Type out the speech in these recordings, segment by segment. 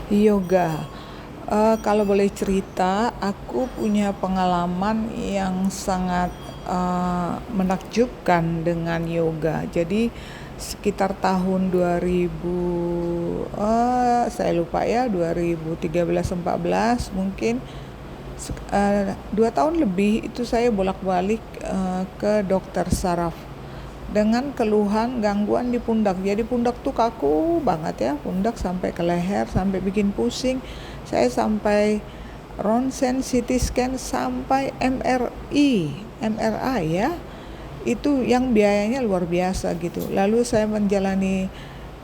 Yoga. Kalau boleh cerita, aku punya pengalaman yang sangat menakjubkan dengan yoga. Jadi sekitar tahun 2000, saya lupa ya, 2013-14 mungkin, 2 tahun lebih itu saya bolak-balik ke dokter saraf dengan keluhan gangguan di pundak. Jadi pundak tuh kaku banget ya, pundak sampai ke leher, sampai bikin pusing. Saya sampai ronsen, CT scan, sampai MRI ya. Itu yang biayanya luar biasa gitu. Lalu saya menjalani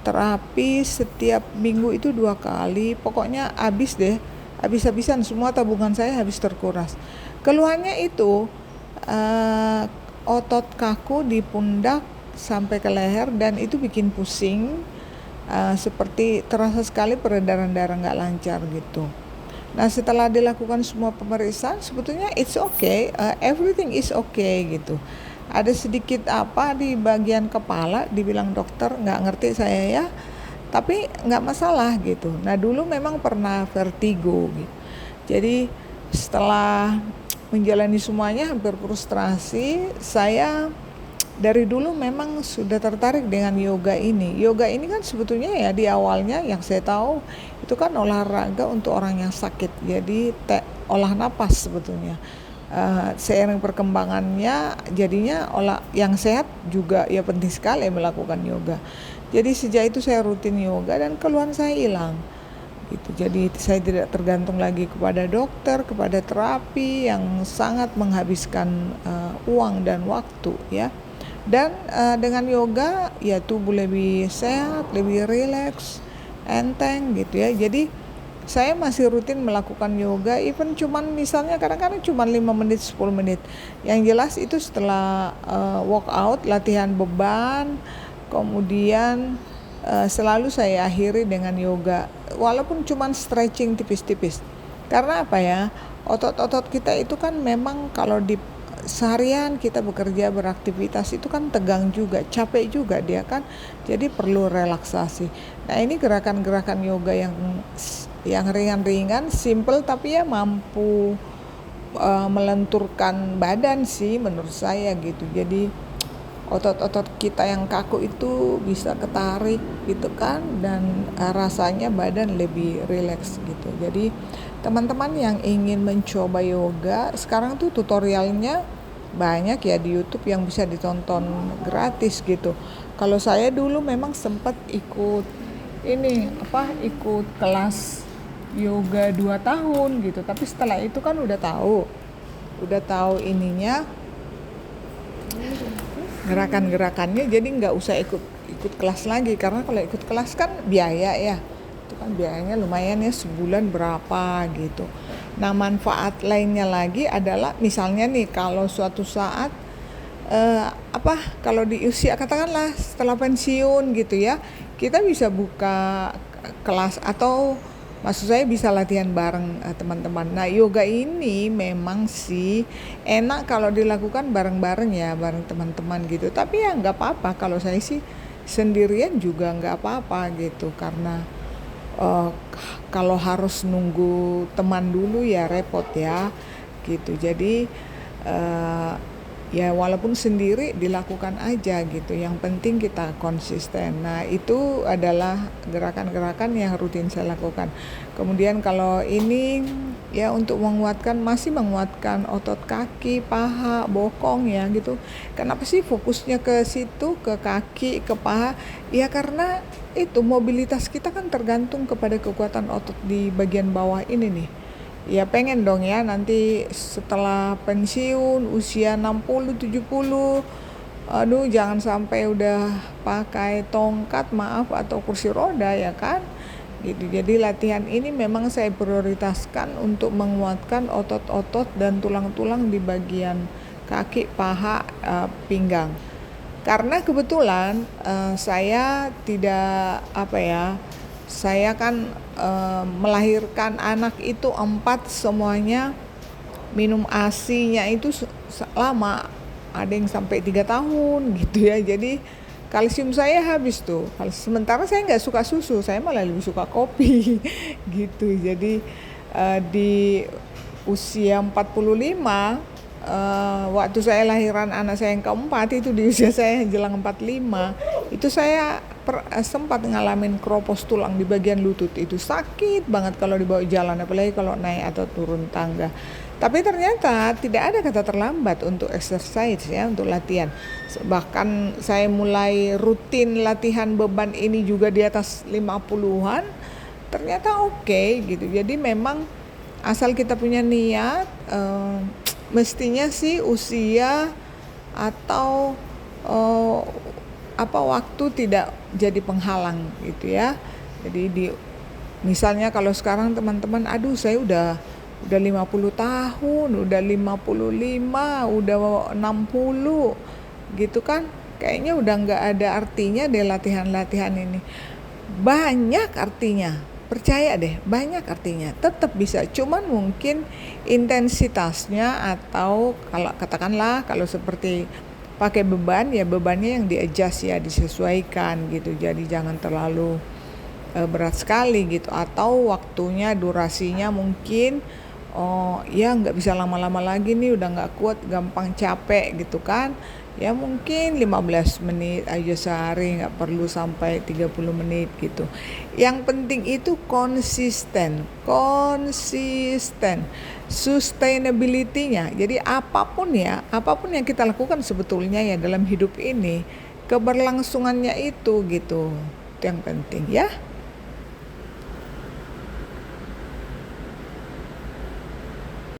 terapi setiap minggu itu 2 kali. Pokoknya habis-habisan, semua tabungan saya habis terkuras. Keluhannya itu eh, otot kaku di pundak sampai ke leher, dan itu bikin pusing, seperti terasa sekali peredaran darah nggak lancar gitu. Nah, setelah dilakukan semua pemeriksaan, sebetulnya it's okay, everything is okay gitu. Ada sedikit apa di bagian kepala, dibilang dokter, nggak ngerti saya ya, tapi nggak masalah gitu. Nah, dulu memang pernah vertigo gitu. Jadi setelah menjalani semuanya hampir frustrasi, saya dari dulu memang sudah tertarik dengan yoga ini. Yoga ini kan sebetulnya ya, di awalnya yang saya tahu itu kan olahraga untuk orang yang sakit. Jadi olah napas sebetulnya. Seiring perkembangannya jadinya yang sehat juga ya penting sekali melakukan yoga. Jadi sejak itu saya rutin yoga dan keluhan saya hilang gitu. Jadi saya tidak tergantung lagi kepada dokter, kepada terapi yang sangat menghabiskan uang dan waktu ya. Dan dengan yoga ya tubuh lebih sehat, lebih rileks, enteng gitu ya. Jadi saya masih rutin melakukan yoga, even cuman misalnya kadang-kadang cuma 5 menit, 10 menit. Yang jelas itu setelah workout, latihan beban, kemudian selalu saya akhiri dengan yoga, walaupun cuman stretching tipis-tipis. Karena apa ya, otot-otot kita itu kan memang kalau di seharian kita bekerja, beraktivitas itu kan tegang juga, capek juga dia kan, jadi perlu relaksasi. Nah, ini gerakan-gerakan yoga yang ringan-ringan, simple, tapi ya mampu melenturkan badan sih menurut saya gitu. Jadi otot-otot kita yang kaku itu bisa ketarik gitu kan, dan rasanya badan lebih rileks gitu. Jadi teman-teman yang ingin mencoba yoga, sekarang tuh tutorialnya banyak ya di YouTube yang bisa ditonton gratis gitu. Kalau saya dulu memang sempat ikut kelas yoga 2 tahun gitu, tapi setelah itu kan udah tahu ininya, gerakan-gerakannya, jadi nggak usah ikut kelas lagi. Karena kalau ikut kelas kan biaya ya, itu kan biayanya lumayan ya, sebulan berapa gitu. Nah, manfaat lainnya lagi adalah misalnya nih, kalau suatu saat kalau di usia katakanlah setelah pensiun gitu ya, kita bisa buka kelas, atau maksud saya bisa latihan bareng teman-teman. Nah, yoga ini memang sih enak kalau dilakukan bareng-bareng ya, bareng teman-teman gitu. Tapi ya nggak apa-apa, kalau saya sih sendirian juga nggak apa-apa gitu. Karena uh, kalau harus nunggu teman dulu ya repot ya gitu. Jadi uh, ya walaupun sendiri dilakukan aja gitu, yang penting kita konsisten. Nah, itu adalah gerakan-gerakan yang rutin saya lakukan. Kemudian kalau ini ya untuk masih menguatkan otot kaki, paha, bokong ya gitu. Kenapa sih fokusnya ke situ, ke kaki, ke paha? Ya karena itu mobilitas kita kan tergantung kepada kekuatan otot di bagian bawah ini nih. Ya pengen dong ya nanti setelah pensiun usia 60 70, aduh jangan sampai udah pakai tongkat, maaf, atau kursi roda ya kan gitu. Jadi latihan ini memang saya prioritaskan untuk menguatkan otot-otot dan tulang-tulang di bagian kaki, paha, pinggang. Karena kebetulan saya tidak saya kan melahirkan anak itu 4, semuanya minum ASI-nya itu lama, ada yang sampai 3 tahun gitu ya. Jadi kalsium saya habis tuh. Sementara saya nggak suka susu, saya malah lebih suka kopi gitu. Jadi di usia 45, waktu saya lahiran anak saya yang keempat, itu di usia saya jelang 45, itu saya sempat ngalamin keropos tulang di bagian lutut. Itu sakit banget kalau dibawa jalan, apalagi kalau naik atau turun tangga. Tapi ternyata tidak ada kata terlambat untuk exercise ya, untuk latihan. Bahkan saya mulai rutin latihan beban ini juga di atas 50-an, ternyata oke gitu. Jadi memang asal kita punya niat, mestinya sih usia atau waktu tidak jadi penghalang gitu ya. Jadi misalnya kalau sekarang teman-teman, aduh saya udah 50 tahun, udah 55, udah 60 gitu kan, kayaknya udah nggak ada artinya deh latihan-latihan ini. Banyak artinya, percaya deh, banyak artinya, tetap bisa, cuman mungkin intensitasnya, atau kalau katakanlah kalau seperti pakai beban ya, bebannya yang di-adjust ya, disesuaikan gitu. Jadi jangan terlalu berat sekali gitu, atau waktunya, durasinya mungkin ya nggak bisa lama-lama lagi nih, udah nggak kuat, gampang capek gitu kan ya, mungkin 15 menit aja sehari, nggak perlu sampai 30 menit gitu. Yang penting itu konsisten, sustainability-nya. Jadi apapun yang kita lakukan sebetulnya ya dalam hidup ini, keberlangsungannya itu gitu, yang penting ya.